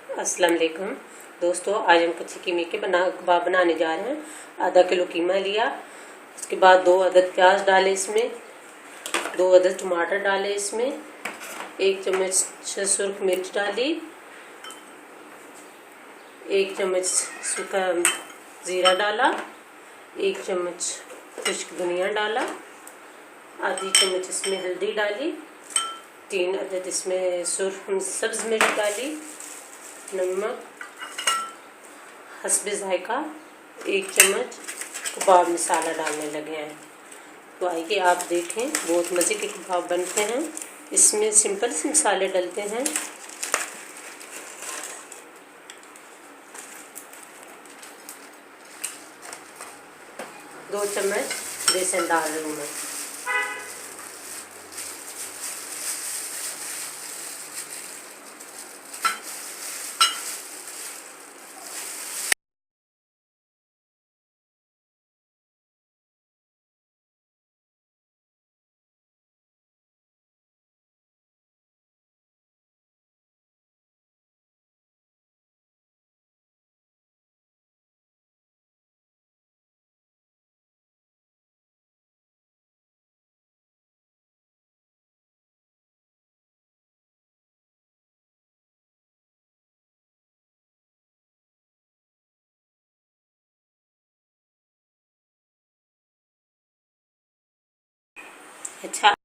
अस्सलाम वालेकुम दोस्तों, आज हम कच्ची कीमे के कबाब बनाने जा रहे हैं। आधा किलो कीमा लिया, उसके बाद 2 अदद प्याज डाले, इसमें 2 अदद टमाटर डाले, इसमें 1 चम्मच सुर्ख मिर्च डाली, 1 चम्मच सूखा ज़ीरा डाला, 1 चम्मच खुश्क धनिया डाला, आधी चम्मच इसमें हल्दी डाली, 3 अदद इसमें सब्ज़ मिर्च डाली, नमक हस्बे ज़ायका, 1 चम्मच कबाब मसाला डालने लगे हैं। तो आइए आप देखें, बहुत मज़े के कबाब बनते हैं। इसमें सिंपल से मसाले डलते हैं। दो चम्मच बेसन डाल रही हूँ मैं। अच्छा।